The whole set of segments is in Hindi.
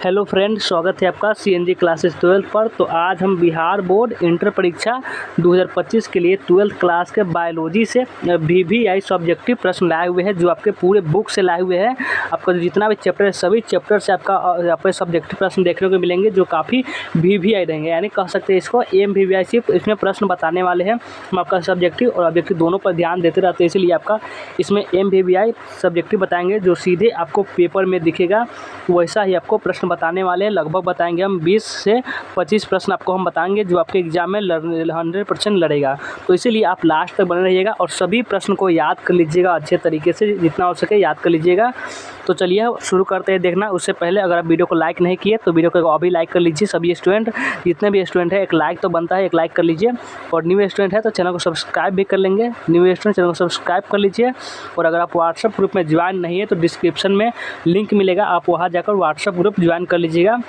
हेलो फ्रेंड, स्वागत है आपका सीएनजी क्लासेस 12 पर। तो आज हम बिहार बोर्ड इंटर परीक्षा 2025 के लिए 12th क्लास के बायोलॉजी से वीवीआई सब्जेक्टिव प्रश्न लाए हुए हैं, जो आपके पूरे बुक से लाए हुए हैं। आपका जितना भी चैप्टर है सभी चैप्टर से आपको सब्जेक्टिव प्रश्न देखने को मिलेंगे, जो काफ़ी वीवीआई रहेंगे, यानी कह सकते हैं इसको MVVI। सिर्फ इसमें प्रश्न बताने वाले हैं हम, आपका सब्जेक्टिव और ऑब्जेक्टिव दोनों पर ध्यान देते रहते हैं, इसलिए आपका इसमें MVVI सब्जेक्टिव बताएंगे, जो सीधे आपको पेपर में दिखेगा वैसा ही आपको प्रश्न बताने वाले हैं। लगभग बताएंगे हम 20 से 25 प्रश्न आपको हम बताएंगे, जो आपके एग्जाम में 100% लड़ेगा। तो इसीलिए आप लास्ट तक बने रहिएगा और सभी प्रश्न को याद कर लीजिएगा अच्छे तरीके से, जितना हो सके याद कर लीजिएगा। तो चलिए शुरू करते हैं देखना। उससे पहले अगर आप वीडियो को लाइक नहीं किए तो वीडियो को अभी लाइक कर लीजिए। सभी स्टूडेंट, जितने भी स्टूडेंट है, एक लाइक तो बनता है, एक लाइक कर लीजिए। और न्यू स्टूडेंट है तो चैनल को सब्सक्राइब भी कर लेंगे। न्यू स्टूडेंट चैनल को सब्सक्राइब कर लीजिए। और अगर आप व्हाट्सएप ग्रुप में ज्वाइन नहीं है तो डिस्क्रिप्शन में लिंक मिलेगा, आप वहाँ जाकर व्हाट्सएप ग्रुप ज्वाइन कर लीजिएगा।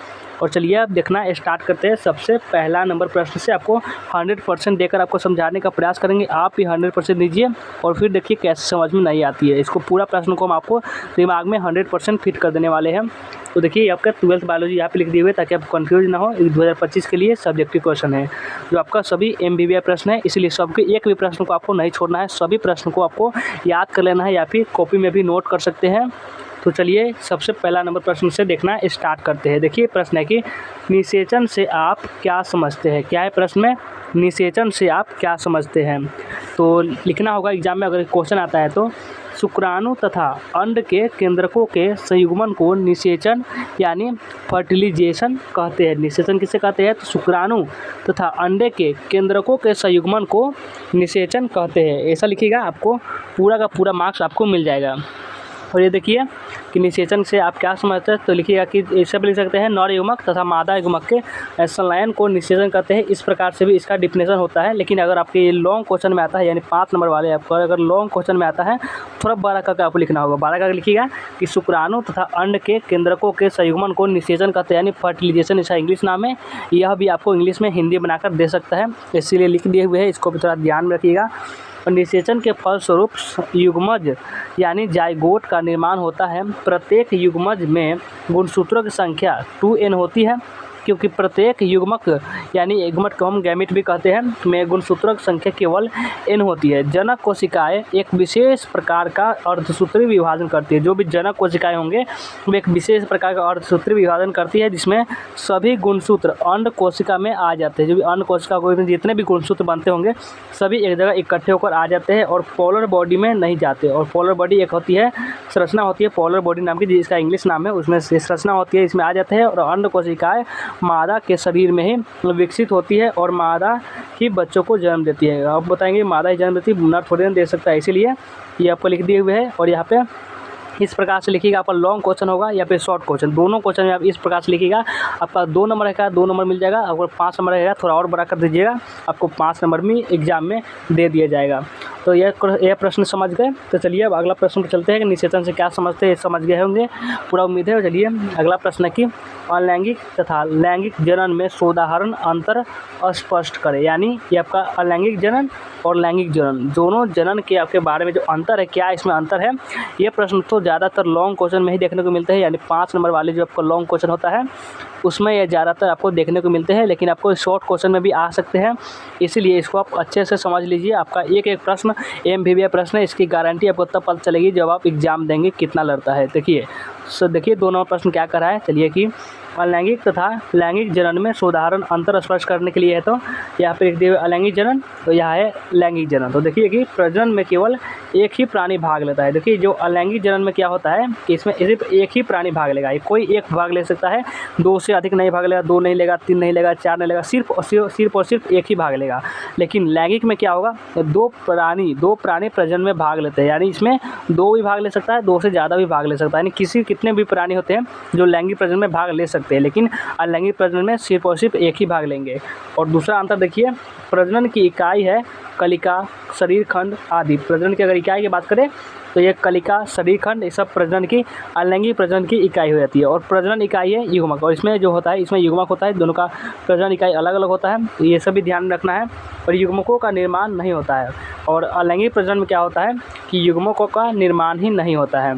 और चलिए अब देखना स्टार्ट करते हैं। सबसे पहला नंबर प्रश्न से आपको 100% देकर आपको समझाने का प्रयास करेंगे। आप भी 100% दीजिए और फिर देखिए कैसे समझ में नहीं आती है। इसको पूरा प्रश्न को हम आपको दिमाग में 100% फिट कर देने वाले हैं। तो देखिए आपका 12th बायोलॉजी यहाँ पे लिख दिए हुए, ताकि आप कंफ्यूज ना हो। 2025 के लिए सब्जेक्टिव क्वेश्चन है, जो आपका सभी MVVI प्रश्न है, इसलिए सबके एक भी प्रश्न को आपको नहीं छोड़ना है। सभी प्रश्न को आपको याद कर लेना है, या फिर कॉपी में भी नोट कर सकते हैं। तो चलिए सबसे पहला नंबर प्रश्न से देखना स्टार्ट करते हैं। देखिए प्रश्न है कि निषेचन से आप क्या समझते हैं। क्या है प्रश्न में? निषेचन से आप क्या समझते हैं। तो लिखना होगा एग्जाम में अगर क्वेश्चन आता है तो, शुक्राणु तथा अंड के केंद्रकों के संयुग्मन को निषेचन यानी फर्टिलाइजेशन कहते हैं। निषेचन किसे कहते हैं? तो शुक्राणु तथा अंडे के केंद्रकों के संयुग्मन को निषेचन कहते हैं। ऐसा लिखिएगा, आपको पूरा का पूरा मार्क्स आपको मिल जाएगा। और ये देखिए कि निषेचन से आप क्या समझते हैं, तो लिखिएगा कि ऐसे भी लिख सकते हैं, नर युग्मक तथा मादा युग्मक के संलयन को निषेचन कहते हैं। इस प्रकार से भी इसका डिफिनेशन होता है। लेकिन अगर आपके ये लॉन्ग क्वेश्चन में आता है, यानी 5 नंबर वाले आपको अगर लॉन्ग क्वेश्चन में आता है, थोड़ा बड़ा करके आपको लिखना होगा। 12 का लिखिएगा कि शुक्राणु तथा अंड के केंद्रकों के संयुग्मन को निषेचन कहते हैं, यानी फर्टिलाइजेशन इसका इंग्लिश नाम है। यह भी आपको इंग्लिश में हिंदी बनाकर दे सकता है, इसीलिए लिख दिए हुए हैं, इसको भी थोड़ा ध्यान में रखिएगा। और निषेचन के फलस्वरूप युग्मज यानी जाइगोट का निर्माण होता है। प्रत्येक युग्मज में गुणसूत्रों की संख्या 2n होती है, क्योंकि प्रत्येक युग्मक यानी युग्मक को हम गैमेट भी कहते हैं, में गुणसूत्रों की संख्या केवल n होती है। जनक कोशिकाएं एक विशेष प्रकार का अर्धसूत्री विभाजन करती है। जो भी जनक कोशिकाएं होंगे वो एक विशेष प्रकार का अर्धसूत्री विभाजन करती है, जिसमें सभी गुणसूत्र अंड कोशिका में आ जाते हैं। जो भी अंड कोशिका को जितने भी गुणसूत्र बनते होंगे सभी एक जगह इकट्ठे होकर आ जाते हैं और पोलर बॉडी में नहीं जाते। और पोलर बॉडी एक होती है, संरचना होती है पोलर बॉडी नाम की, जिसका इंग्लिश नाम है, उसमें संरचना होती है, इसमें आ जाते हैं। और अंड कोशिकाएं मादा के शरीर में ही विकसित होती है और मादा ही बच्चों को जन्म देती है। आप बताएंगे मादा ही जन्म देती है, नर थोड़ी ना दे सकता है, इसीलिए ये आपको लिख दिए हुए हैं। और यहाँ पे इस प्रकार से लिखिएगा। आपका लॉन्ग क्वेश्चन होगा या फिर शॉर्ट क्वेश्चन, दोनों क्वेश्चन में आप इस प्रकार से लिखिएगा। आपका 2 नंबर रहेगा, 2 नंबर मिल जाएगा। अगर 5 नंबर रहेगा थोड़ा और बड़ा कर दीजिएगा, आपको 5 नंबर में एग्जाम में दे दिया जाएगा। तो यह प्रश्न समझ गए। तो चलिए अब अगला प्रश्न पर चलते हैं कि निषेचन से क्या समझते हैं। समझ गए होंगे, पूरा उम्मीद है। चलिए अगला प्रश्न है कि अलैंगिक तथा लैंगिक जनन में साधारण अंतर स्पष्ट करें। यानी ये आपका अलैंगिक जनन और लैंगिक जनन, दोनों जनन के आपके बारे में जो अंतर है, क्या इसमें अंतर है। ये प्रश्न तो ज़्यादातर लॉन्ग क्वेश्चन में ही देखने को मिलते हैं, यानी 5 नंबर वाले जो आपका लॉन्ग क्वेश्चन होता है उसमें ये ज़्यादातर आपको देखने को मिलते हैं। लेकिन आपको शॉर्ट क्वेश्चन में भी आ सकते हैं, इसीलिए इसको आप अच्छे से समझ लीजिए। आपका एक एक प्रश्न MVVI प्रश्न है, इसकी गारंटी आपको तब पता चलेगी जब आप एग्जाम देंगे कितना लड़ता है। देखिए देखिए दोनों प्रश्न क्या करा है। चलिए कि अलैंगिक तथा लैंगिक जनन में साधारण अंतर स्पष्ट करने के लिए है, तो यहाँ पे लिख दिए अलैंगिक जनन, तो यहाँ है लैंगिक जनन। तो देखिए कि प्रजनन में केवल एक ही प्राणी भाग लेता है। देखिए जो अलैंगिक जनन में क्या होता है कि इसमें सिर्फ एक ही प्राणी भाग लेगा, कोई एक भाग ले सकता है, 2 से अधिक नहीं भाग लेगा, 2 नहीं लेगा, 3 नहीं लेगा, 4 नहीं लेगा, सिर्फ और सिर्फ एक ही भाग लेगा। लेकिन लैंगिक में क्या होगा, 2 प्राणी प्रजनन में भाग लेते हैं, यानी इसमें 2 भी भाग ले सकता है, 2 से ज़्यादा भी भाग ले सकता है। यानी कितने भी प्राणी होते हैं जो लैंगिक प्रजनन में भाग ले सकते हैं, लेकिन अलैंगिक प्रजनन में सिर्फ और सिर्फ एक ही भाग लेंगे। और दूसरा अंतर देखिए, प्रजनन की इकाई है कलिका, शरीर खंड आदि। प्रजनन की अगर इकाई की बात करें तो ये कलिका, शरीर खंड, ये सब प्रजनन की अलैंगिक प्रजनन की इकाई हो जाती है। और प्रजनन इकाई है युग्मक, और इसमें जो होता है इसमें युग्मक होता है, दोनों का प्रजनन इकाई अलग अलग होता है, ये सभी ध्यान में रखना है। और युग्मकों का निर्माण नहीं होता है। और अलैंगिक प्रजनन में क्या होता है कि युग्मकों का निर्माण ही नहीं होता है।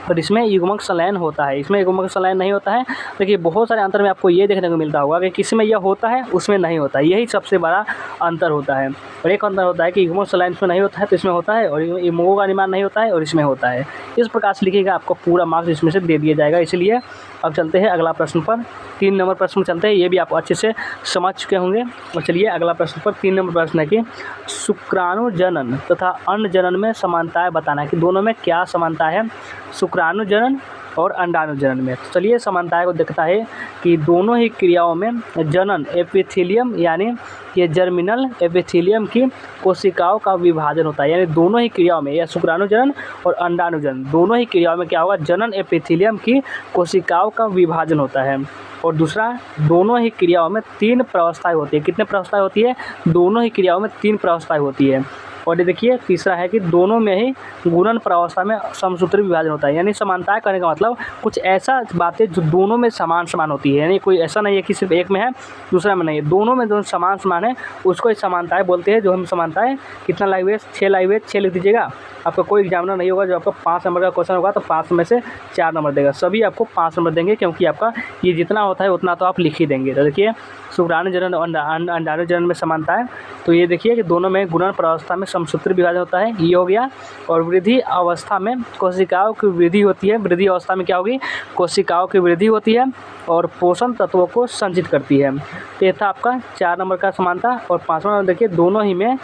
और इसमें युग्मक संलयन होता है, इसमें युग्मक संलयन नहीं होता है। देखिए बहुत सारे अंतर में आपको ये देखने को मिलता होगा कि किसी में यह होता है उसमें नहीं होता है, यही सबसे बड़ा अंतर होता है। और एक अंतर होता है कि युग्मक संलयन इसमें नहीं होता है तो इसमें होता है, और युग्मकों का निर्माण नहीं होता है और इसमें होता है। इस प्रकार से लिखिएगा, आपको पूरा मार्क्स इसमें से दे दिया जाएगा। इसलिए अब चलते हैं अगला प्रश्न पर। 3 नंबर प्रश्न चलते हैं, ये भी आप अच्छे से समझ चुके होंगे। और चलिए अगला प्रश्न पर 3 नंबर प्रश्न है कि शुक्राणु जनन तथा अंड जनन में समानताएं बताना है कि दोनों में क्या समानता है, शुक्राणु जनन और अंडाणु जनन में। तो चलिए समानताएं को देखता है कि दोनों ही क्रियाओं में जनन एपिथेलियम यानी ये जर्मिनल एपिथेलियम की कोशिकाओं का विभाजन होता है, यानी दोनों ही क्रियाओं में, या शुक्राणु जनन और अंडाणु जनन दोनों ही क्रियाओं में क्या होगा, जनन एपिथेलियम की कोशिकाओं का विभाजन होता है। और दूसरा, दोनों ही क्रियाओं में 3 प्रावस्थाएं होती है। कितने प्रावस्थाएं होती है, दोनों ही क्रियाओं में 3 प्रावस्थाएं होती है। और ये देखिए तीसरा है कि दोनों में ही गुणन प्रावस्था में समसूत्री विभाजन होता है, यानी समानताएं करने का मतलब कुछ ऐसा बातें जो दोनों में समान समान होती है, यानी कोई ऐसा नहीं है कि सिर्फ एक में है दूसरा में नहीं है, दोनों में जो समान समान है उसको ही समानताएं बोलते हैं। जो हम समानताएं कितना लाइव है, 6 लाइव है, 6 लिख दीजिएगा। आपका कोई एग्जामिनर नहीं होगा जो आपका 5 नंबर का क्वेश्चन होगा तो 5 में से 4 नंबर देगा, सभी आपको 5 नंबर देंगे, क्योंकि आपका ये जितना होता है उतना तो आप लिख ही देंगे। तो देखिए शुक्राणु जनन और अंडाणु जनन में समानता है, तो ये देखिए कि दोनों में गुणन प्रावस्था में समसूत्री विभाजन होता है, ये हो गया। और वृद्धि अवस्था में कोशिकाओं की वृद्धि होती है, वृद्धि अवस्था में क्या होगी, कोशिकाओं की वृद्धि होती है और पोषण तत्वों को संचित करती है। तो ये था आपका 4 नंबर का समानता। और 5वां नंबर देखिए, दोनों ही में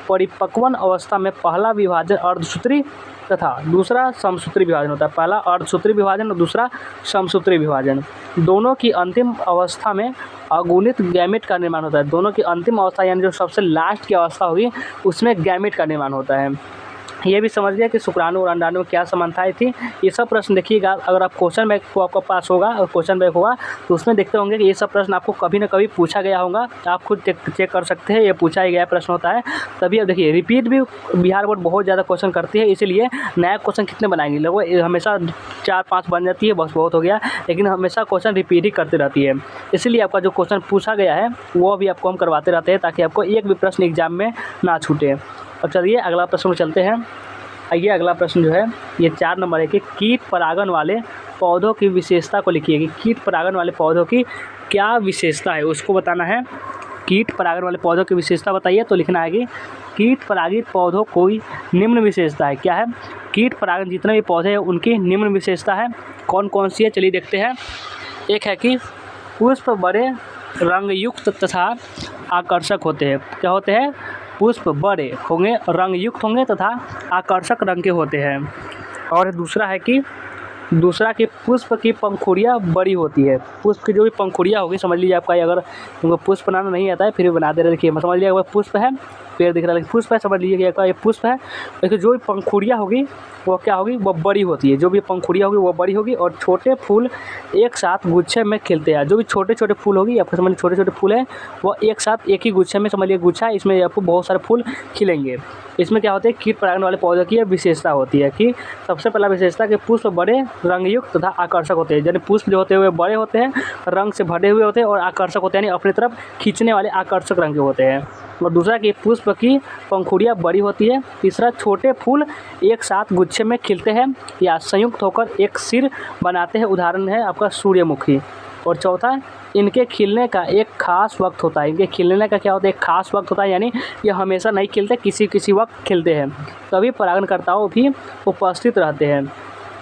परिपक्वन अवस्था में पहला विभाजन अर्धसूत्री तथा दूसरा समसूत्री विभाजन होता है। पहला अर्धसूत्री विभाजन और दूसरा समसूत्री विभाजन। दोनों की अंतिम अवस्था में अगुणित गैमेट का निर्माण होता है। दोनों की अंतिम अवस्था यानी जो सबसे लास्ट की अवस्था होगी उसमें गैमेट का निर्माण होता है। ये भी समझ लिया कि शुक्राणु और अंडाणु में क्या समानताएं थी। ये सब प्रश्न देखिएगा, अगर आप क्वेश्चन बैंक को आपका पास होगा और क्वेश्चन बैंक होगा तो उसमें देखते होंगे कि ये सब प्रश्न आपको कभी ना कभी पूछा गया होगा। आप खुद चेक कर सकते हैं, ये पूछा ही गया प्रश्न होता है। तभी अब देखिए रिपीट भी बिहार बोर्ड बहुत ज़्यादा क्वेश्चन करती है, इसीलिए नया क्वेश्चन कितने बनाएंगे लोग, हमेशा 4-5 बन जाती है, बस बहुत हो गया, लेकिन हमेशा क्वेश्चन रिपीट ही करती रहती है। इसीलिए आपका जो क्वेश्चन पूछा गया है वो भी आपको हम करवाते रहते हैं, ताकि आपको एक भी प्रश्न एग्जाम में ना छूटे। अब चलिए अगला प्रश्न में चलते हैं। आइए अगला प्रश्न जो है ये 4 नंबर है कि कीट परागण वाले पौधों की विशेषता को लिखिए कि कीट परागण वाले पौधों की क्या विशेषता है उसको बताना है। कीट परागण वाले पौधों की विशेषता बताइए, तो लिखना है कि कीट परागित पौधों कोई निम्न विशेषता है। क्या है, कीट परागण जितने भी पौधे हैं उनकी निम्न विशेषता है। कौन कौन सी है चलिए देखते हैं। एक है कि पुष्प बड़े रंगयुक्त तथा आकर्षक होते हैं। क्या होते हैं, पुष्प बड़े होंगे, रंग युक्त होंगे तथा आकर्षक रंग के होते हैं। और दूसरा है कि पुष्प की पंखुड़ियाँ बड़ी होती है। पुष्प की जो भी पंखुड़ियाँ होगी, समझ लीजिए आपका अगर तुमको पुष्प बनाना नहीं आता है फिर भी बना दे रहे, देखिए मैं समझ लिया पुष्प है, पेड़ दिख रहा है पुष्प है, समझ लीजिए कि आपका ये पुष्प है। लेकिन जो भी पंखुड़ियाँ होगी वो क्या होगी, वो बड़ी होती है। जो भी पंखुड़ियाँ होगी वो बड़ी होगी और छोटे फूल एक साथ गुच्छे में खिलते हैं। जो भी छोटे छोटे फूल होगी, आपको समझ छोटे छोटे फूल हैं वो एक साथ एक ही गुच्छे में, समझ लीजिए गुच्छा, इसमें आपको बहुत सारे फूल खिलेंगे। इसमें क्या होता है, कीट परागण वाले पौधों की यह विशेषता होती है कि सबसे पहला विशेषता कि पुष्प बड़े रंगयुक्त तथा आकर्षक होते हैं। यानी पुष्प जो होते हैं वे बड़े होते हैं, रंग से भरे हुए होते हैं और आकर्षक होते हैं, यानी अपनी तरफ खींचने वाले आकर्षक रंग के होते हैं। और दूसरा कि पुष्प की पंखुड़ियाँ बड़ी होती है। तीसरा, छोटे फूल एक साथ गुच्छे में खिलते हैं या संयुक्त होकर एक सिर बनाते हैं, उदाहरण है आपका सूर्यमुखी। और चौथा, इनके खिलने का एक खास वक्त होता है। इनके खिलने का क्या होता है, एक खास वक्त होता है, यानी ये हमेशा नहीं खिलते, किसी किसी वक्त खिलते हैं, तभी परागणकर्ताओं भी उपस्थित रहते हैं।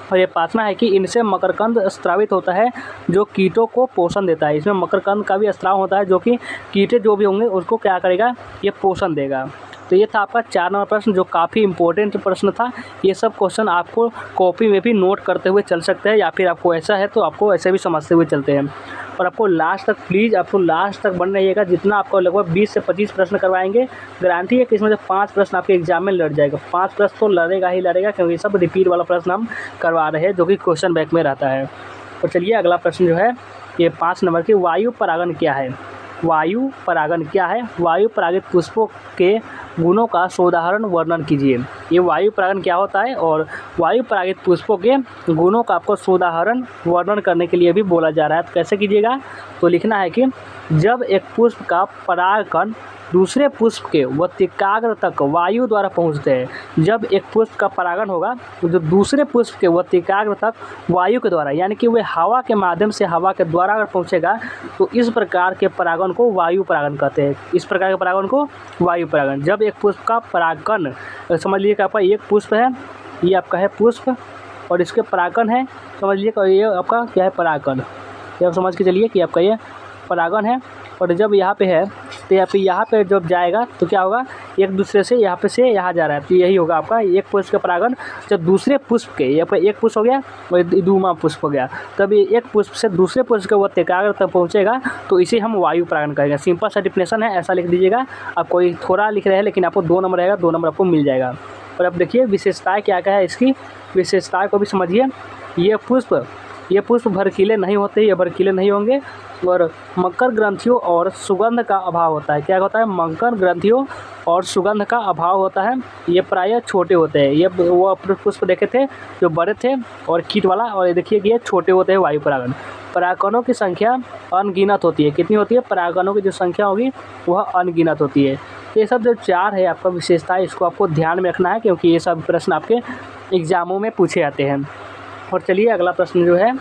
और ये 5वां है कि इनसे मकरकंद स्रावित होता है जो कीटों को पोषण देता है। इसमें मकरकंद का भी स्राव होता है जो कि कीटे जो भी होंगे उसको क्या करेगा, ये पोषण देगा। तो ये था आपका 4 नंबर प्रश्न जो काफ़ी इंपॉर्टेंट प्रश्न था। ये सब क्वेश्चन आपको कॉपी में भी नोट करते हुए चल सकते हैं, या फिर आपको ऐसा है तो आपको ऐसे भी समझते हुए चलते हैं। और आपको लास्ट तक प्लीज़ आपको लास्ट तक बन रहिएगा, जितना आपको लगभग 20 से 25 प्रश्न करवाएंगे। गारंटी है कि इसमें से 5 प्रश्न आपके एग्जाम में लड़ जाएगा। 5 प्रश्न तो लड़ेगा ही लड़ेगा, क्योंकि सब रिपीट वाला प्रश्न हम करवा रहे हैं जो कि क्वेश्चन बैंक में रहता है। और चलिए अगला प्रश्न जो है ये 5 नंबर की, वायु परागण क्या है। वायु परागण क्या है, वायु परागित पुष्पों के गुणों का सोदाहरण वर्णन कीजिए। ये वायु परागन क्या होता है और वायु परागित पुष्पों के गुणों का आपको सोदाहरण वर्णन करने के लिए भी बोला जा रहा है। तो कैसे कीजिएगा, तो लिखना है कि जब एक पुष्प का परागकण दूसरे पुष्प के वर्तिकाग्र तक वायु द्वारा पहुंचते हैं। जब एक पुष्प का परागण होगा जो दूसरे पुष्प के वर्तिकाग्र तक वायु के द्वारा, यानी कि वह हवा के माध्यम से हवा के द्वारा अगर पहुंचेगा तो इस प्रकार के परागण को वायु परागण कहते हैं। इस प्रकार के परागण को वायु परागण। जब एक पुष्प का परागकण, समझ लीजिए कि आपका एक पुष्प है, ये आपका है पुष्प और इसके परागकण है, समझ लीजिए ये आपका क्या है परागकण। ये आप समझ के चलिए कि आपका ये परागण है और जब यहाँ पे है तो यहाँ पे जब जाएगा तो क्या होगा, एक दूसरे से यहाँ पे से यहाँ जा रहा है, तो यही होगा आपका एक पुष्प का परागण। जब दूसरे पुष्प के, यहाँ पे एक पुष्प हो गया और दूसरा पुष्प हो गया, तब ये एक पुष्प से दूसरे पुष्प के वर्तिकाग्र तक पहुँचेगा तो इसे हम वायु परागण कहेंगे। सिंपल सा डिफिनेशन है, ऐसा लिख दीजिएगा। आप कोई थोड़ा लिख रहे हैं लेकिन आपको 2 नंबर रहेगा, 2 नंबर आपको मिल जाएगा। और अब देखिए विशेषताएँ क्या क्या है, इसकी विशेषताएँ को भी समझिए। ये पुष्प भड़कीले नहीं होते, ये भड़कीले नहीं होंगे और मकर ग्रंथियों और सुगंध का अभाव होता है। क्या होता है, मकर ग्रंथियों और सुगंध का अभाव होता है। ये प्रायः छोटे होते हैं। ये वो पुष्प देखे थे जो बड़े थे और कीट वाला, और ये देखिए कि ये छोटे होते हैं वायु परागण। परागकणों की संख्या अनगिनत होती है। कितनी होती है, परागकणों की जो संख्या होगी वह अनगिनत होती है। ये सब जो 4 है आपका विशेषता, इसको आपको ध्यान में रखना है क्योंकि ये सब प्रश्न आपके एग्जामों में पूछे जाते हैं। और चलिए अगला प्रश्न जो है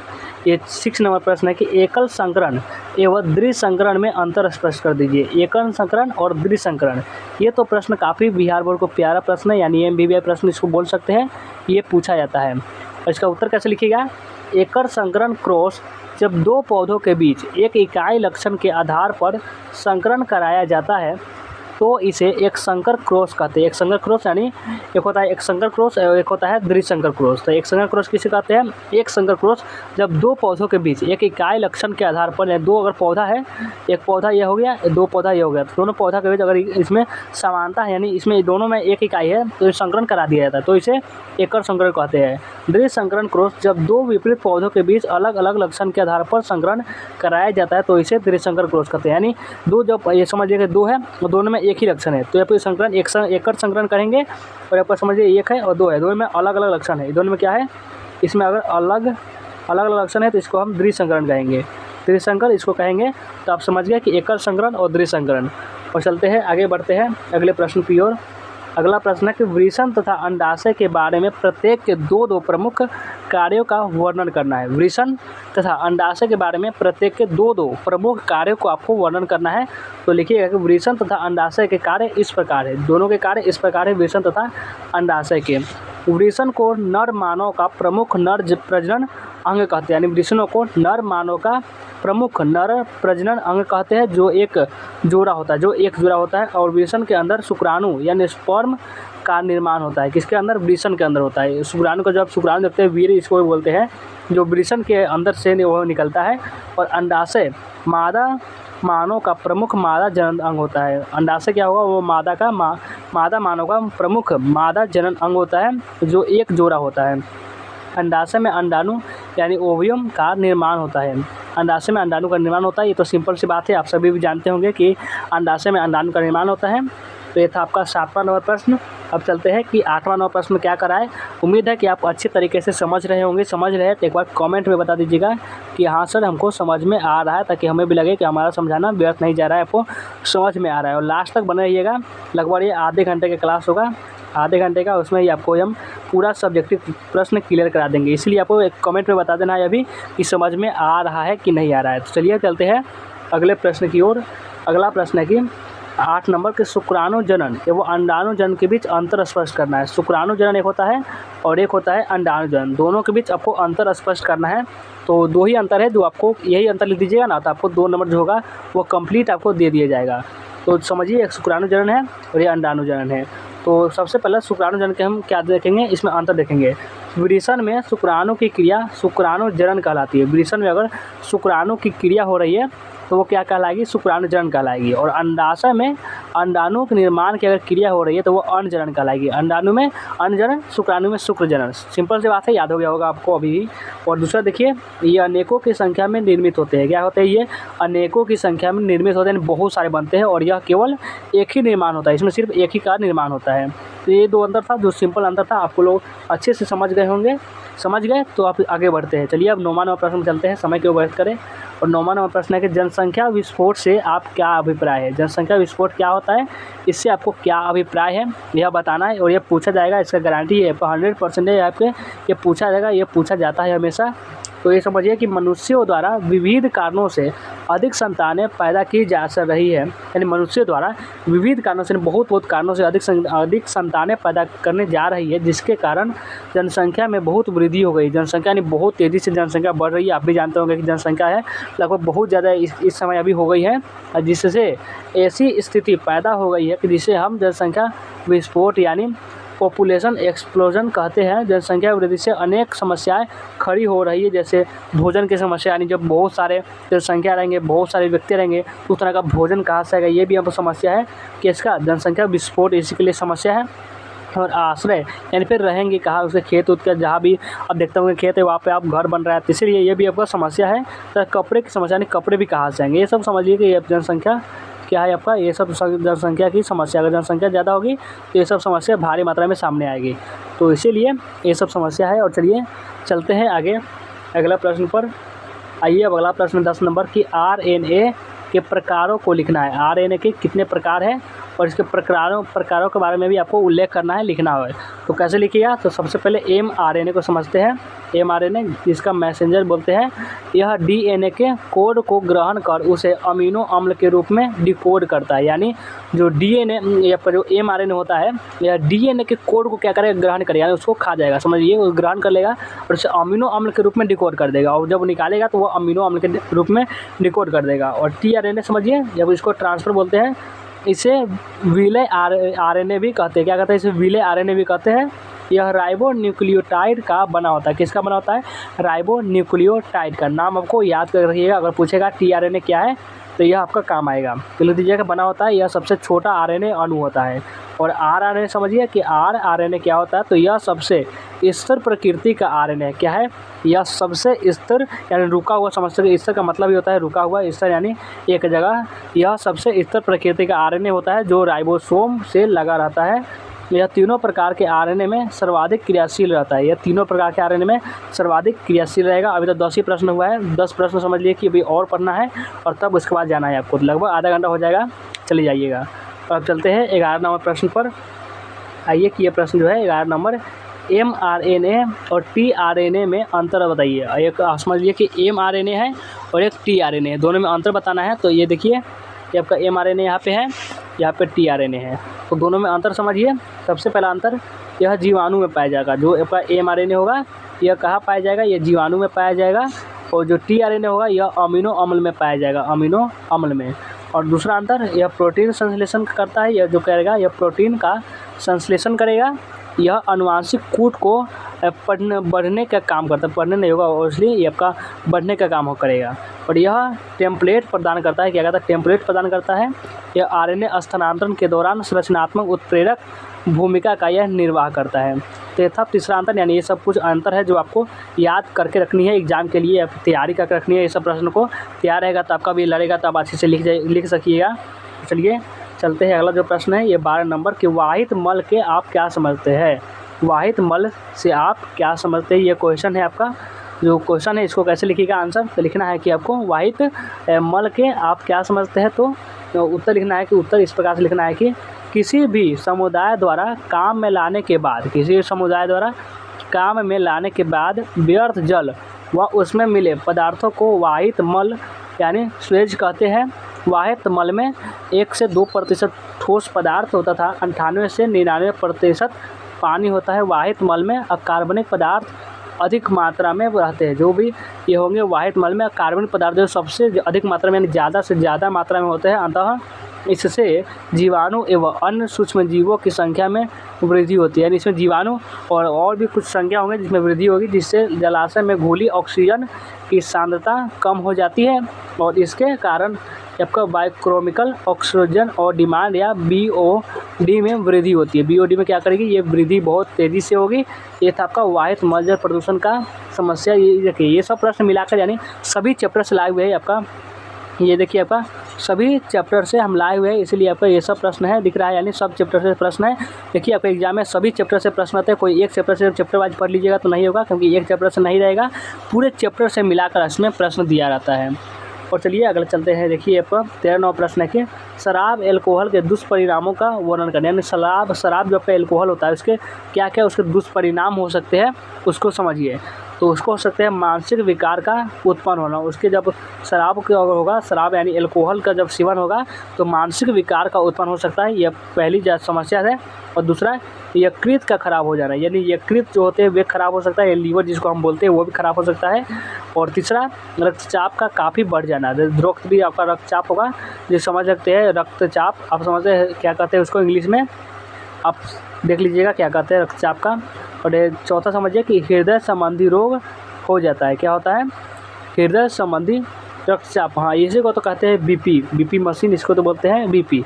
ये 6 नंबर प्रश्न है कि एकल संकरण एवं द्विसंकरण में अंतर स्पष्ट कर दीजिए। एकल संकरण और द्विसंकरण, ये तो प्रश्न काफ़ी बिहार बोर्ड को प्यारा प्रश्न है, यानी MBBI प्रश्न इसको बोल सकते हैं, ये पूछा जाता है। और इसका उत्तर कैसे लिखिएगा, एकल संकरण क्रॉस जब 2 पौधों के बीच एक इकाई लक्षण के आधार पर संकरण कराया जाता है तो इसे एक संकर क्रॉस कहते हैं। एक संकर क्रॉस यानी एक होता है एक संकर क्रॉस और एक होता है द्विसंकर क्रॉस। तो एक संकर क्रॉस किसे कहते हैं, एक संकर क्रॉस जब 2 पौधों के बीच एक इकाई लक्षण के आधार पर, 2 अगर पौधा है, एक पौधा ये हो गया, 2 पौधा ये हो गया, तो दोनों पौधा के बीच अगर इसमें समानता है यानी इसमें दोनों में एक इकाई है तो संकरण करा दिया जाता है, तो इसे एकल संकरण कहते हैं। द्विसंकरण क्रॉस जब 2 विपरीत पौधों के बीच अलग अलग लक्षण के आधार पर संकरण कराया जाता है तो इसे द्विसंकर क्रॉस कहते हैं। यानी 2 जब ये समझिए कि 2 है और दोनों में एक ही लक्षण है तो यहाँ पर संकरण एकल संकरण करेंगे। और यहाँ पर समझिए 1 है और 2 है, दोनों में अलग अलग लक्षण है, दोनों में क्या है, इसमें अगर अलग अलग लक्षण है तो इसको हम द्विसंकरण कहेंगे। द्विसंकर इसको कहेंगे। तो आप समझ गए कि एकल संकरण और द्विसंकरण। और चलते हैं आगे, बढ़ते हैं अगले प्रश्न की ओर। अगला प्रश्न है कि वृषण तथा अंडाशय के बारे में प्रत्येक के 2 प्रमुख कार्यों का वर्णन करना है। वृषण तथा अंडाशय के बारे में प्रत्येक के 2 प्रमुख कार्यों को आपको वर्णन करना है। तो लिखिएगा कि वृषण तथा अंडाशय के कार्य इस प्रकार है, दोनों के कार्य इस प्रकार है वृषण तथा अंडाशय के। वृषण को नर मानव का प्रमुख नर प्रजनन अंग कहते हैं, यानी वृषणों को नर मानव का प्रमुख नर प्रजनन अंग कहते हैं जो एक जोड़ा होता है। और वृषण के अंदर शुक्राणु यानी स्पर्म का निर्माण होता है। किसके अंदर, वृषण के अंदर होता है। शुक्राणु का जब शुक्राणु देखते हैं वीर इसको बोलते हैं, जो वृषण के अंदर से वो निकलता है। और अंडाशय मादा मानव का प्रमुख मादा जनन अंग होता है। अंडाशय क्या होगा, वो मादा मानव का प्रमुख मादा जनन अंग होता है जो एक जोड़ा होता है। अंडाशय में अंडाणु यानी ओवियम का निर्माण होता है। अंडाशय में अंडाणु का निर्माण होता है, ये तो सिंपल सी बात है, आप सभी भी जानते होंगे कि अंडाशय में अंडाणु का निर्माण होता है। तो ये था आपका 7वां नंबर प्रश्न। अब चलते हैं कि 8वां नंबर प्रश्न क्या कराए। उम्मीद है कि आप अच्छे तरीके से समझ रहे होंगे। समझ रहे हैं तो एक बार कमेंट में बता दीजिएगा कि हाँ सर हमको समझ में आ रहा है, ताकि हमें भी लगे कि हमारा समझाना व्यर्थ नहीं जा रहा है, आपको समझ में आ रहा है। और लास्ट तक बने रहिएगा। लगभग ये आधे घंटे का क्लास होगा, आधे घंटे का, उसमें ही आपको हम पूरा सब्जेक्टिव प्रश्न क्लियर करा देंगे। इसलिए आपको एक कमेंट में बता देना है अभी कि समझ में आ रहा है कि नहीं आ रहा है। तो चलिए चलते हैं अगले प्रश्न की ओर। अगला प्रश्न है कि 8 नंबर के शुक्राणु जनन एवं अंडाणु जनन के बीच अंतर स्पष्ट करना है। शुक्राणु जनन एक होता है और एक होता है अंडाणु जनन, दोनों के बीच आपको अंतर स्पष्ट करना है। तो 2 ही अंतर है, जो आपको यही अंतर लिख दीजिएगा ना, तो आपको 2 नंबर जो होगा वो कंप्लीट आपको दे दिया जाएगा। तो समझिए एक शुक्राणु जनन है और ये अंडाणु जनन है। तो सबसे पहले शुक्राणु जनन के हम क्या देखेंगे, इसमें अंतर देखेंगे। वृषण में शुक्राणु की क्रिया शुक्राणु जनन कहलाती है। वृषण में अगर शुक्राणु की क्रिया हो रही है तो वो क्या कहलाएगी, शुक्राणु जनन कहलाएगी। और अंडाशय में अंडाणु के निर्माण की अगर क्रिया हो रही है तो वो अण्ड जनन कहलाएगी। अंडाणु में अण्ड जनन, शुक्राणु में शुक्र जनन। सिंपल सी बात है, याद हो गया होगा आपको अभी। और दूसरा देखिए, ये अनेकों की संख्या में निर्मित होते हैं। क्या होते हैं ये, अनेकों की संख्या में निर्मित होते हैं, बहुत सारे बनते हैं और यह केवल एक ही निर्माण होता है, इसमें सिर्फ एक ही का निर्माण होता है। तो ये दो अंतर था, जो सिंपल अंतर था, आपको लोग अच्छे से समझ गए होंगे। समझ गए तो आप आगे बढ़ते हैं। चलिए अब 9वां नंबर प्रश्न चलते हैं, समय क्यों व्यर्थ करें। और 9वां नंबर प्रश्न है कि जनसंख्या विस्फोट से आप क्या अभिप्राय है। जनसंख्या विस्फोट क्या होता है, इससे आपको क्या अभिप्राय है यह बताना है। और ये पूछा जाएगा, इसका गारंटी है 100% है आपके, ये पूछा जाएगा, ये पूछा जाता है हमेशा। तो ये समझिए कि मनुष्यों द्वारा विविध कारणों से अधिक संतानें पैदा की जा रही है, यानी मनुष्यों द्वारा विविध कारणों से, बहुत कारणों से अधिक संतानें पैदा करने जा रही है, जिसके कारण जनसंख्या में बहुत वृद्धि हो गई। जनसंख्या यानी बहुत तेज़ी से जनसंख्या बढ़ रही है। आप भी जानते होंगे कि जनसंख्या है लगभग बहुत ज़्यादा इस समय अभी हो गई है, जिससे ऐसी स्थिति पैदा हो गई है कि जिसे हम जनसंख्या विस्फोट यानी पॉपुलेशन एक्सप्लोजन कहते हैं। जनसंख्या वृद्धि से अनेक समस्याएं खड़ी हो रही है, जैसे भोजन की समस्या, यानी जब बहुत सारे जनसंख्या रहेंगे, बहुत सारे व्यक्ति रहेंगे तो उस तरह का भोजन कहाँ से आएगा, ये भी यहाँ पर समस्या है कि इसका जनसंख्या विस्फोट इसी के लिए समस्या है। और आश्रय यानी फिर रहेंगे कहाँ, उसके खेत उत का, जहाँ भी आप देखते होंगे खेत है वहाँ पे आप घर बन रहा है, तो इसीलिए ये भी आपका समस्या है। तो कपड़े की समस्या, यानी कपड़े भी कहाँ से आएंगे, ये सब समझिए कि ये जनसंख्या क्या है आपका, ये सब जनसंख्या की समस्या। अगर जनसंख्या ज़्यादा होगी तो ये सब समस्या भारी मात्रा में सामने आएगी, तो इसीलिए ये सब समस्या है। और चलिए चलते हैं आगे अगला प्रश्न पर। आइए अब अगला प्रश्न 10 नंबर की RNA के प्रकारों को लिखना है। RNA के कितने प्रकार हैं और इसके प्रकारों के बारे में भी आपको उल्लेख करना है, लिखना है। तो कैसे लिखिएगा, तो सबसे पहले mRNA को समझते हैं। mRNA जिसका मैसेंजर बोलते हैं, यह DNA के कोड को ग्रहण कर उसे अमीनो अम्ल के रूप में डिकोड करता है। यानी जो DNA या जो mRNA होता है, यह DNA के कोड को क्या करेगा, ग्रहण करेगा, यानी उसको खा जाएगा, समझिए, वो ग्रहण कर लेगा और उसे अमीनो अम्ल के रूप में डिकोड कर देगा। और जब निकालेगा तो वो अमीनो अम्ल के रूप में डिकोड कर देगा। और tRNA समझिए, जब इसको ट्रांसफ़र बोलते हैं, इसे विलय RNA भी कहते हैं। क्या कहते हैं, इसे विलय RNA भी कहते हैं। यह राइबो न्यूक्लियोटाइड का बना होता है। किसका बना होता है, राइबो न्यूक्लियोटाइड का। नाम आपको याद कर रखिएगा, अगर पूछेगा tRNA क्या है तो यह आपका काम आएगा। तो लिख दीजिएगा बना होता है, यह सबसे छोटा RNA अणु होता है। और RNA समझिए कि RNA क्या होता है, तो यह सबसे स्थिर प्रकृति का RNA है। क्या है, यह सबसे स्थिर यानी रुका हुआ, समझते हैं स्थिर का मतलब ही होता है रुका हुआ, स्थिर यानी एक जगह। यह सबसे स्थिर प्रकृति का RNA होता है जो राइबोसोम से लगा रहता है। यह तीनों प्रकार के RNA में सर्वाधिक क्रियाशील रहता है। यह तीनों प्रकार के RNA में सर्वाधिक क्रियाशील रहेगा। अभी तो 10 ही प्रश्न हुआ है, 10 प्रश्न समझ लिए कि अभी और पढ़ना है और तब उसके बाद जाना है आपको, लगभग आधा घंटा हो जाएगा, चले जाइएगा। अब चलते हैं 11 नंबर प्रश्न पर। आइए कि ये प्रश्न जो है 11 नंबर, mRNA और tRNA में अंतर बताइए। एक समझ लीजिए कि mRNA है और एक tRNA है, दोनों में अंतर बताना है। तो ये देखिए, ये आपका mRNA यहाँ पे है, यहाँ पे tRNA है, तो दोनों में अंतर समझिए। सबसे पहला अंतर, यह जीवाणु में पाया जाएगा। जो आपका mRNA होगा यह कहाँ पाया जाएगा, यह जीवाणु में पाया जाएगा। और जो tRNA होगा यह अमीनो अम्ल में पाया जाएगा, अमीनो अम्ल में। और दूसरा अंतर, यह प्रोटीन संश्लेषण करता है। यह जो करेगा, यह प्रोटीन का संश्लेषण करेगा। यह अनुवांशिक कूट को बढ़ने का काम करता है, पढ़ने नहीं होगा और इसलिए ये आपका बढ़ने का काम करेगा। और यह टेम्पलेट प्रदान करता है। क्या कहता है, टेम्पलेट प्रदान करता है। यह RNA स्थानांतरण के दौरान संरचनात्मक उत्प्रेरक भूमिका का यह निर्वाह करता है। तो था तीसरा अंतर, यानी ये सब कुछ अंतर है जो आपको याद करके रखनी है, एग्जाम के लिए तैयारी करके रखनी है। ये सब प्रश्न को तैयार रहेगा तो आपका भी लड़ेगा, तो आप अच्छे से लिख सकिएगा। चलिए चलते हैं, अगला जो प्रश्न है ये 12 नंबर कि वाहित मल के आप क्या समझते हैं। वाहित मल से आप क्या समझते हैं, ये क्वेश्चन है आपका। जो क्वेश्चन है इसको कैसे लिखिएगा आंसर, तो लिखना है कि आपको वाहित मल के आप क्या समझते हैं। तो उत्तर लिखना है कि उत्तर इस प्रकार से लिखना है कि किसी भी समुदाय द्वारा काम में लाने के बाद, किसी भी समुदाय द्वारा काम में लाने के बाद व्यर्थ जल व उसमें मिले पदार्थों को वाहित मल यानी स्वेज कहते हैं। वाहित मल में 1 से 2% ठोस पदार्थ होता था, 98 से 99% पानी होता है। वाहित मल में कार्बनिक पदार्थ अधिक मात्रा में रहते हैं। जो भी ये होंगे वाहित मल में कार्बनिक पदार्थ जो सबसे अधिक मात्रा में यानी ज़्यादा से ज़्यादा मात्रा में होते हैं, अतः इससे जीवाणु एवं अन्य सूक्ष्म जीवों की संख्या में वृद्धि होती है। यानी इसमें जीवाणु और भी कुछ संख्या होंगे जिसमें वृद्धि होगी, जिससे जलाशय में घुली ऑक्सीजन की सांद्रता कम हो जाती है और इसके कारण आपका बायोकेमिकल ऑक्सीजन और डिमांड या BOD में वृद्धि होती है। BOD में क्या करेगी, ये वृद्धि बहुत तेज़ी से होगी। ये था आपका वायु मलजल प्रदूषण का समस्या। ये देखिए, ये सब प्रश्न मिलाकर यानी सभी चैप्टर से लाए हुए हैं आपका। ये देखिए आपका सभी चैप्टर से हम लाए हुए हैं, इसलिए आपका ये सब प्रश्न है दिख रहा है, यानी सब चैप्टर से प्रश्न है। देखिए आपका एग्जाम में सभी चैप्टर से प्रश्न आते हैं। कोई एक चैप्टर से चैप्टर वाइज पढ़ लीजिएगा तो नहीं होगा, क्योंकि एक चैप्टर से नहीं रहेगा, पूरे चैप्टर से मिलाकर इसमें प्रश्न दिया रहता है। और चलिए अगले चलते हैं। देखिए आपका 13वां प्रश्न है कि शराब एल्कोहल के दुष्परिणामों का वर्णन करना। यानी शराब जो आपका एल्कोहल होता है उसके क्या क्या उसके दुष्परिणाम हो सकते हैं उसको समझिए। तो उसको हो सकते हैं मानसिक विकार का उत्पन्न होना। उसके जब शराब का होगा, शराब यानी एल्कोहल का जब सेवन होगा तो मानसिक विकार का उत्पन्न हो सकता है, यह पहली समस्या है। और दूसरा यकृत का खराब हो जाना, यानी यकृत जो होते हैं वे खराब हो सकता है, लीवर जिसको हम बोलते हैं वो भी खराब हो सकता है। और तीसरा रक्तचाप का काफ़ी बढ़ जाना, रोक्त भी आपका रक्तचाप होगा, जो समझ सकते हैं रक्तचाप, आप समझते हैं क्या कहते हैं उसको इंग्लिश में, आप देख लीजिएगा क्या कहते हैं रक्तचाप का। और चौथा समझिए कि हृदय संबंधी रोग हो जाता है। क्या होता है, हृदय संबंधी रक्तचाप, हाँ इसी को तो कहते हैं BP मशीन, इसको तो बोलते हैं BP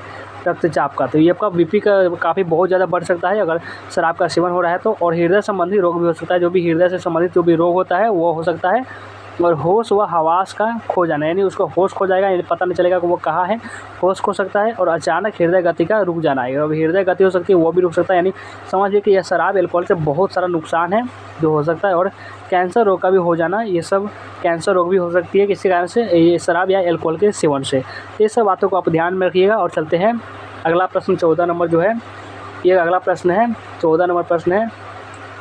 रक्तचाप का। तो ये आपका BP का काफ़ी बहुत ज़्यादा बढ़ सकता है अगर शराब का सेवन हो रहा है तो। और हृदय संबंधी रोग भी हो सकता है, जो भी हृदय से संबंधित जो भी रोग होता है वो हो सकता है। और होश व हवास का खो जाना, यानी उसको होश खो जाएगा, यानी पता नहीं चलेगा कि वो कहाँ है, होश खो सकता है। और अचानक हृदय गति का रुक जाना है, अब हृदय गति हो सकती है वो भी रुक सकता है। यानी समझिए कि यह शराब एल्कोहल से बहुत सारा नुकसान है जो हो सकता है। और कैंसर रोग का भी हो जाना, ये सब कैंसर रोग भी हो सकती है किसी कारण से, ये शराब या एल्कोहल के सेवन से। ये सब बातों को आप ध्यान में रखिएगा। और चलते हैं अगला प्रश्न 14 नंबर जो है, ये अगला प्रश्न है 14 नंबर प्रश्न है।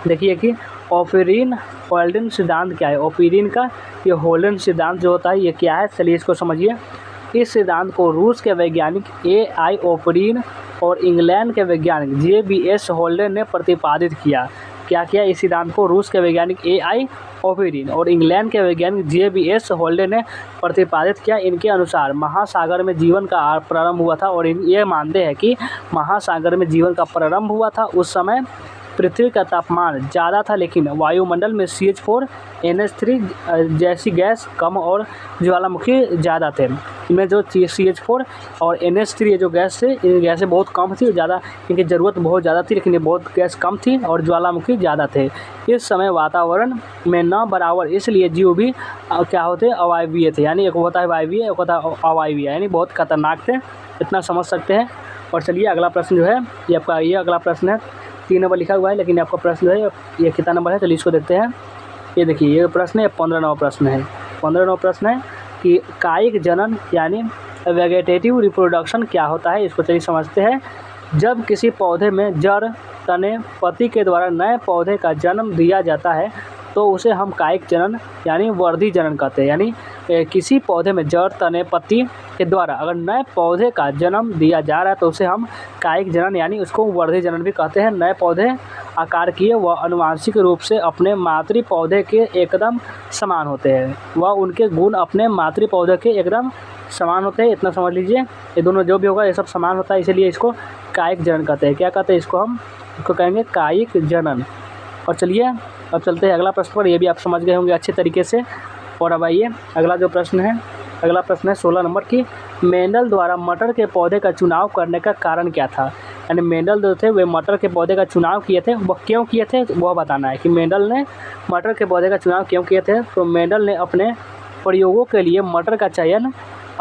देखिए कि ओपिरिन होल्डेन सिद्धांत क्या है। ओपिरिन का ये होल्डेन सिद्धांत जो होता है ये क्या है, चलिए इसको समझिए। इस सिद्धांत को रूस के वैज्ञानिक AI ओपिरिन और इंग्लैंड के वैज्ञानिक JBS होल्डेन ने प्रतिपादित किया। क्या किया, इस सिद्धांत को रूस के वैज्ञानिक AI ओपिरिन और इंग्लैंड के वैज्ञानिक JBS होल्डेन ने प्रतिपादित किया। इनके अनुसार महासागर में जीवन का प्रारंभ हुआ था, और ये मानते हैं कि महासागर में जीवन का प्रारंभ हुआ था उस समय पृथ्वी का तापमान ज़्यादा था, लेकिन वायुमंडल में CH4 NH3 जैसी गैस कम और ज्वालामुखी ज़्यादा थे। इनमें जो CH4 और NH3 ये जो गैस थे, इन गैसें बहुत कम थी, ज़्यादा इनकी ज़रूरत बहुत ज़्यादा थी, लेकिन ये बहुत गैस कम थी और ज्वालामुखी ज़्यादा थे। इस समय वातावरण में न बराबर, इसलिए जीव भी क्या होते अवायवीय थे। यानी एक होता है वायवीय, एक होता है अवायवीय, यानी बहुत खतरनाक थे, इतना समझ सकते हैं। और चलिए अगला प्रश्न जो है ये आपका, ये अगला प्रश्न है 3 नंबर लिखा हुआ है, लेकिन आपका प्रश्न जो है ये कितना नंबर है, चलिए इसको देखते हैं। ये देखिए ये प्रश्न है 15 नंबर प्रश्न है। 15 नंबर प्रश्न है कि कायिक जनन यानी वेगेटेटिव रिप्रोडक्शन क्या होता है, इसको चलिए समझते हैं। जब किसी पौधे में जड़, तने, पत्ती के द्वारा नए पौधे का जन्म दिया जाता है तो उसे हम कायिक जनन यानी वर्धी जनन कहते हैं। यानी किसी पौधे में जड़, तने, पत्ती के द्वारा अगर नए पौधे का जन्म दिया जा रहा है तो उसे हम कायिक जनन यानी उसको वर्धी जनन भी कहते हैं। नए पौधे आकारकीय व आनुवंशिक रूप से अपने मातृ पौधे के एकदम समान होते हैं, वह उनके गुण अपने मातृ पौधे के एकदम समान होते हैं, इतना समझ लीजिए। ये दोनों जो भी होगा ये सब समान होता है, इसलिए इसको कायिक जनन कहते हैं। क्या कहते हैं इसको, हम इसको कहेंगे कायिक जनन। और चलिए अब चलते हैं अगला प्रश्न पर, ये भी आप समझ गए होंगे अच्छे तरीके से। और अब आइए अगला जो प्रश्न है, अगला प्रश्न है 16 नंबर की, मेंडल द्वारा मटर के पौधे का चुनाव करने का कारण क्या था। यानी मेंडल जो थे वे मटर के पौधे का चुनाव किए थे, वह क्यों किए थे वह बताना है कि मेंडल ने मटर के पौधे का चुनाव क्यों किए थे। तो मेंडल ने अपने प्रयोगों के लिए मटर का चयन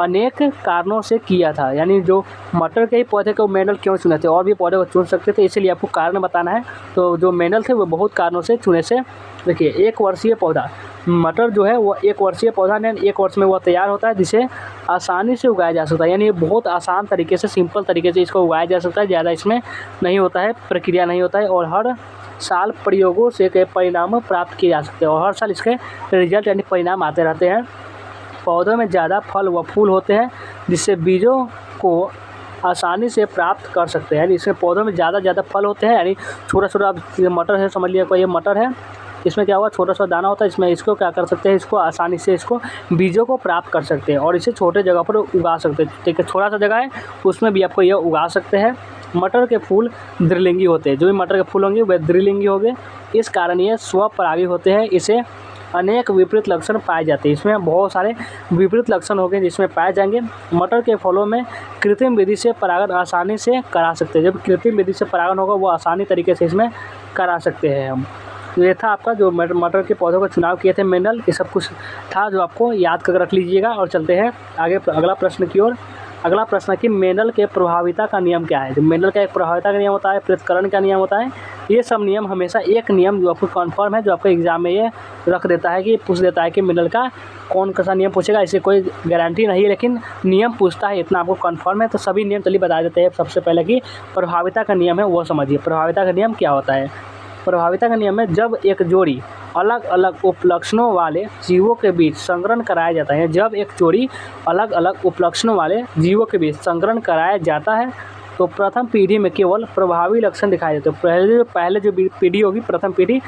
अनेक कारणों से किया था। यानी जो मटर के ही पौधे को मेंडल क्यों चुने थे, और भी पौधे को चुन सकते थे, इसीलिए आपको कारण बताना है। तो जो मेंडल थे वो बहुत कारणों से चुने से। देखिए 1 वर्षीय पौधा, मटर जो है वो 1 वर्षीय पौधा ने 1 वर्ष में वह तैयार होता है, जिसे आसानी से उगाया जा सकता है। यानी ये बहुत आसान तरीके से, सिंपल तरीके से इसको उगाया जा सकता है, ज़्यादा इसमें नहीं होता है, प्रक्रिया नहीं होता है। और हर साल प्रयोगों से के परिणाम प्राप्त किए जा सकते हैं, और हर साल इसके रिजल्ट यानी परिणाम आते रहते हैं। पौधों में ज़्यादा फल व फूल होते हैं, जिससे बीजों को आसानी से प्राप्त कर सकते हैं। यानी इसमें पौधों में ज़्यादा फल होते हैं, यानी छोटा छोटा आप मटर है समझ लिया, कोई ये मटर है, इसमें क्या हुआ, छोटा सा दाना होता है, इसमें इसको क्या कर सकते हैं, इसको आसानी से इसको बीजों को प्राप्त कर सकते हैं और इसे छोटे जगह पर उगा सकते हैं। ठीक है, थोड़ा सा जगह है उसमें भी आपको यह उगा सकते हैं। मटर के फूल द्विलिंगी होते हैं, जो भी मटर के फूल होंगे वह द्विलिंगी होंगे, इस कारण ये स्वपरागी होते हैं। इसे अनेक विपरीत लक्षण पाए जाते हैं, इसमें बहुत सारे विपरीत लक्षण होंगे जिसमें पाए जाएंगे। मटर के फलों में कृत्रिम विधि से परागण आसानी से करा सकते हैं, जब कृत्रिम विधि से परागण होगा वो आसानी तरीके से इसमें करा सकते हैं हम। ये था आपका जो मटर के पौधों का चुनाव किए थे मेंडल, ये सब कुछ था जो आपको याद कर रख लीजिएगा। और चलते हैं आगे अगला प्रश्न की ओर। अगला प्रश्न है कि मेंडल के प्रभाविता का नियम क्या है। जो मेंडल का एक प्रभाविता का नियम होता है, पृथक्करण का नियम होता है, ये सब नियम हमेशा एक नियम जो आपको कन्फर्म है, जो आपको एग्जाम में ये रख देता है कि पूछ देता है कि मेंडल का कौन सा नियम पूछेगा, इसे कोई गारंटी नहीं है लेकिन नियम पूछता है, इतना आपको कन्फर्म है। तो सभी नियम चलिए बता देते हैं। सबसे पहले कि प्रभाविता का नियम है वो समझिए। प्रभाविता का नियम क्या होता है। प्रभाविता का नियम है जब एक जोड़ी अलग अलग उपलक्षणों वाले जीवों के बीच संकरण कराया जाता है, जब एक जोड़ी अलग अलग उपलक्षणों वाले जीवों के बीच संकरण कराया जाता है तो प्रथम पीढ़ी में केवल प्रभावी लक्षण दिखाई देते हैं। पहले जो पीढ़ी होगी, प्रथम पीढ़ी,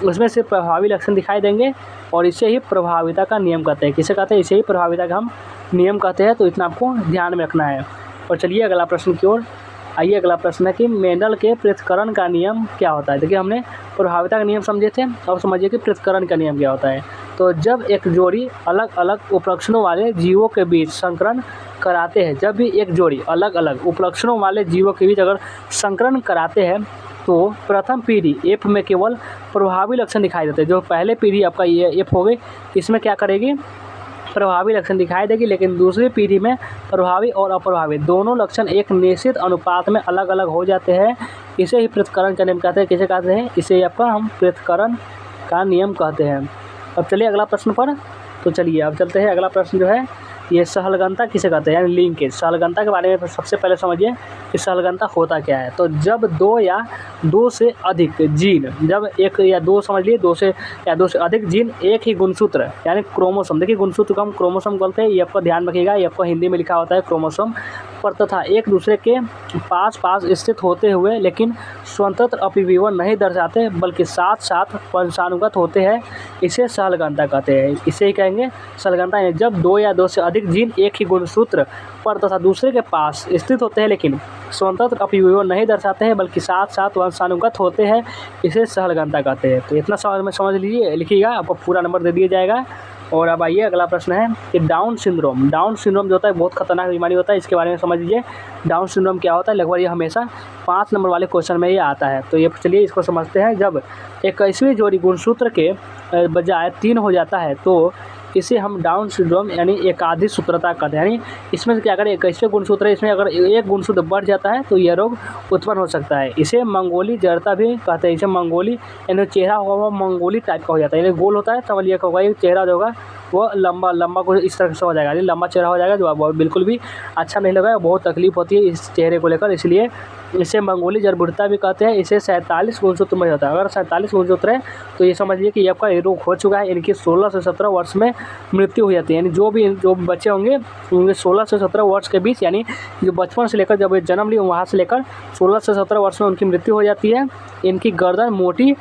उसमें से प्रभावी लक्षण दिखाई देंगे और इसे ही प्रभाविता का नियम कहते हैं। किसे कहते हैं, इसे ही प्रभाविता का हम नियम कहते हैं। तो इतना आपको ध्यान में रखना है। और चलिए अगला प्रश्न की ओर आइए। अगला प्रश्न है कि मेंडल के पृथक्करण का नियम क्या होता है। देखिए हमने प्रभाविता का नियम समझे थे, अब समझिए कि पृथक्करण का नियम क्या होता है। तो जब एक जोड़ी अलग अलग उपलक्षणों वाले जीवों के बीच संकरण कराते हैं, जब भी एक जोड़ी अलग अलग उपलक्षणों वाले जीवों के बीच अगर संकरण कराते हैं तो प्रथम पीढ़ी एफ में केवल प्रभावी लक्षण दिखाई देते हैं। जो पहले पीढ़ी आपका ये एफ हो गई, इसमें क्या करेगी, प्रभावी लक्षण दिखाई देगी, लेकिन दूसरी पीढ़ी में प्रभावी और अप्रभावी दोनों लक्षण एक निश्चित अनुपात में अलग अलग हो जाते हैं। इसे ही पृथक्करण का नियम कहते हैं। किसे कहते हैं, इसे आपका हम पृथक्करण का नियम कहते हैं। अब चलिए अगला प्रश्न पर। तो चलिए अब चलते हैं। अगला प्रश्न जो है ये सहलगनता किसे कहते हैं, यानी लिंकेज। सहलगनता के बारे में सबसे पहले समझिए कि सहलगनता होता क्या है। तो जब दो या दो से अधिक जीन, जब एक या दो समझ लिए, दो से या दो से अधिक जीन एक ही गुणसूत्र यानी क्रोमोसोम, देखिए गुणसूत्र को हम क्रोमोसोम बोलते हैं, ये आपको ध्यान रखिएगा, ये आपको हिंदी में लिखा होता है क्रोमोसोम पर, तथा एक दूसरे के पास पास स्थित होते हुए लेकिन स्वतंत्र अभिविवरण नहीं दर्शाते बल्कि साथ साथ वंशानुगत होते हैं, इसे सहलगनता कहते हैं। इसे ही कहेंगे सहलगनता है। जब दो या दो से अधिक जीन एक ही गुणसूत्र पर तथा दूसरे के पास स्थित होते हैं लेकिन स्वतंत्र अभिविवरण नहीं दर्शाते हैं बल्कि साथ साथ वंशानुगत होते हैं, इसे सहलगनता कहते हैं। तो इतना समझ लीजिए, लिखिएगा, आपको पूरा नंबर दे दिया जाएगा। और अब आइए अगला प्रश्न है कि डाउन सिंड्रोम। डाउन सिंड्रोम जो होता है बहुत खतरनाक बीमारी होता है, इसके बारे में समझ लीजिए। डाउन सिंड्रोम क्या होता है, लगभग ये हमेशा 5 नंबर वाले क्वेश्चन में ये आता है। तो ये चलिए इसको समझते हैं। जब 21वीं जोड़ी गुणसूत्र के बजाय 3 हो जाता है तो इसे हम डाउन सिंड्रोम यानी एकाधिक सूत्रता कहते हैं। यानी इसमें से क्या करें, 21वें गुणसूत्र है, इसमें अगर एक गुणसूत्र बढ़ जाता है तो यह रोग उत्पन्न हो सकता है। इसे मंगोली जड़ता भी कहते हैं। इसे मंगोली यानी चेहरा होगा वो मंगोली टाइप का हो जाता है, यानी गोल होता है, समझ लिया होगा, ये चेहरा जो होगा वो लंबा कुछ इस तरह से हो जाएगा, यानी लंबा चेहरा हो जाएगा, जो बिल्कुल भी अच्छा नहीं लगा, बहुत तकलीफ होती है इस चेहरे को लेकर, इसलिए इसे मंगोली जड़बूढ़ता भी कहते हैं। इसे 47 गुणसूत्र में होता है। अगर 47 गुणसूत्र है तो ये समझिए कि ये आपका रोग हो चुका है। इनकी 16 से 17 वर्ष में मृत्यु हो जाती है। यानी जो भी बच्चे होंगे उनके 16 से 17 वर्ष के बीच, यानी जो बचपन से लेकर जब ये जन्म लिए वहाँ से लेकर 16 से 17 वर्ष में उनकी मृत्यु हो जाती है। इनकी गर्दन मोटी,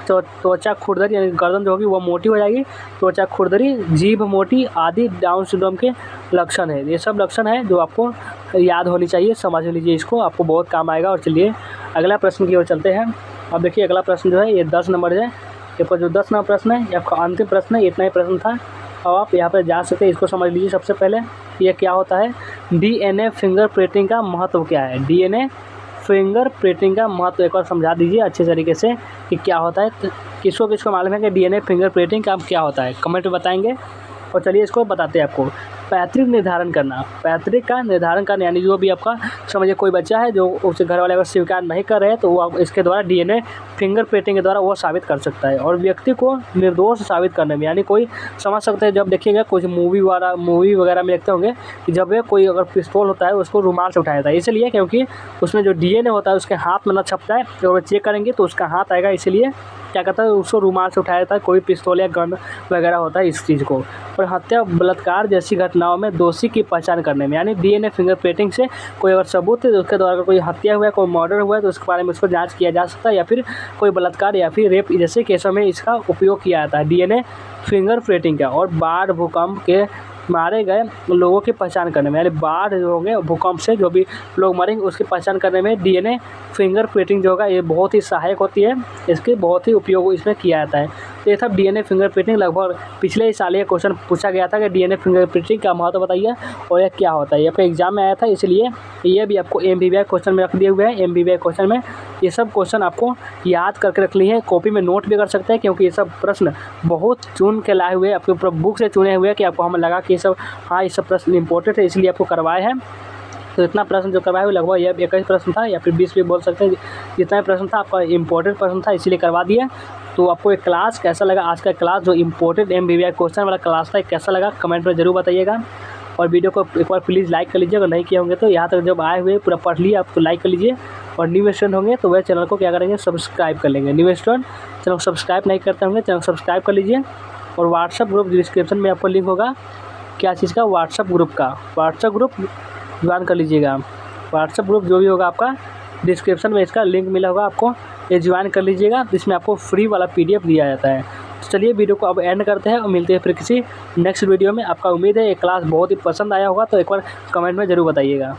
त्वचा खुरदरी, यानी गर्दन जो होगी वो मोटी हो जाएगी, त्वचा खुरदरी, जीभ मोटी आदि डाउन सिंड्रोम के लक्षण है। ये सब लक्षण है जो आपको याद होनी चाहिए, समझ लीजिए इसको, आपको बहुत काम आएगा। और चलिए अगला प्रश्न की ओर चलते हैं। अब देखिए अगला प्रश्न जो है ये 10 नंबर है। ये पर जो 10 नंबर प्रश्न है ये आपका अंतिम प्रश्न है, इतना ही प्रश्न था। अब आप यहाँ पर जा सकते हैं, इसको समझ लीजिए। सबसे पहले ये क्या होता है, डीएनए फिंगरप्रिंटिंग का महत्व क्या है। डीएनए फिंगरप्रिंटिंग का महत्व एक बार समझा दीजिए अच्छे तरीके से कि क्या होता है। तो किसको मालूम है कि डीएनए फिंगरप्रिंटिंग का क्या होता है, कमेंट में बताएंगे। और चलिए इसको बताते हैं आपको। पैतृक निर्धारण करना, पैतृक का निर्धारण करना यानी जो भी आपका समझिए कोई बच्चा है जो उसे घर वाले अगर स्वीकार नहीं कर रहे हैं तो वो इसके द्वारा डीएनए फिंगरप्रिंटिंग के द्वारा वो साबित कर सकता है। और व्यक्ति को निर्दोष साबित करने में, यानी कोई समझ सकते हैं, जब देखिएगा कुछ मूवी वगैरह में देखते होंगे कि जब वे कोई अगर पिस्तौल होता है उसको रुमाल से उठाया जाता है, इसलिए क्योंकि उसमें जो डीएनए होता है उसके हाथ में न छपता है, और चेक करेंगे तो उसका हाथ आएगा, इसलिए क्या कहता है उसको रुमाल से उठाया जाता है, कोई पिस्तौल या गन वगैरह होता है इस चीज़ को। और हत्या बलात्कार जैसी घटनाओं में दोषी की पहचान करने में, यानी डीएनए फिंगरप्रिंटिंग से कोई अगर सबूत है तो उसके द्वारा कोई हत्या हुआ है, कोई मर्डर हुआ है तो उसके बारे में उसको जांच किया जा सकता है, या फिर कोई बलात्कार या फिर रेप जैसे केसों में इसका उपयोग किया जाता है डीएनए फिंगरप्रिंटिंग का। और बाढ़ भूकंप के मारे गए लोगों की पहचान करने में, यानी बाढ़ जो होंगे भूकंप से जो भी लोग मरेंगे उसकी पहचान करने में डीएनए फिंगरप्रिंटिंग जो होगा ये बहुत ही सहायक होती है, इसके बहुत ही उपयोग इसमें किया जाता है। तो ये था डीएनए फिंगरप्रिंटिंग। लगभग पिछले ही साल ये क्वेश्चन पूछा गया था कि डीएनए फिंगरप्रिंटिंग का महत्व बताइए और यह क्या होता है, ये आपके एग्जाम में आया था, इसलिए ये भी आपको एमवीवीआई क्वेश्चन में रख दिए हुए हैं। एमवीवीआई क्वेश्चन में ये सब क्वेश्चन आपको याद करके रख लिए हैं, कॉपी में नोट भी कर सकते हैं, क्योंकि ये सब प्रश्न बहुत चुन के लाए हुए आपके ऊपर बुक से चुने हुए हैं कि आपको हमें लगा कि ये सब हाँ ये सब प्रश्न इंपॉर्टेंट है इसलिए आपको करवाए हैं। तो इतना प्रश्न जो करवाए हुए लगभग ये 21 प्रश्न था या फिर 20 भी बोल सकते हैं, जितना प्रश्न था आपका इंपॉर्टेंट प्रश्न था इसीलिए करवा दिया। तो आपको एक क्लास कैसा लगा, आज का क्लास जो इंपॉर्टेंट एमवीवीआई क्वेश्चन वाला क्लास था कैसा लगा कमेंट में ज़रूर बताइएगा। और वीडियो को एक बार प्लीज़ लाइक कर लीजिए, अगर नहीं किए होंगे तो यहाँ तक जब आए हुए पूरा पढ़ लिए आप तो लाइक कर लीजिए। और न्यू स्टूडेंट होंगे तो वह चैनल को क्या करेंगे सब्सक्राइब कर लेंगे। न्यू स्टूडेंट चैनल को सब्सक्राइब नहीं करते होंगे चैनल सब्सक्राइब कर लीजिए। और व्हाट्सअप ग्रुप डिस्क्रिप्शन में आपको लिंक होगा, क्या चीज़ का, व्हाट्सअप ग्रुप का, व्हाट्सअप ग्रुप ज्वाइन कर लीजिएगा। व्हाट्सअप ग्रुप जो भी होगा आपका डिस्क्रिप्शन में इसका लिंक मिला होगा, आपको ये ज्वाइन कर लीजिएगा, जिसमें आपको फ्री वाला PDF दिया जाता है। तो चलिए वीडियो को अब एंड करते हैं और मिलते हैं फिर किसी नेक्स्ट वीडियो में। आपका उम्मीद है ये क्लास बहुत ही पसंद आया होगा, तो एक बार कमेंट में ज़रूर बताइएगा।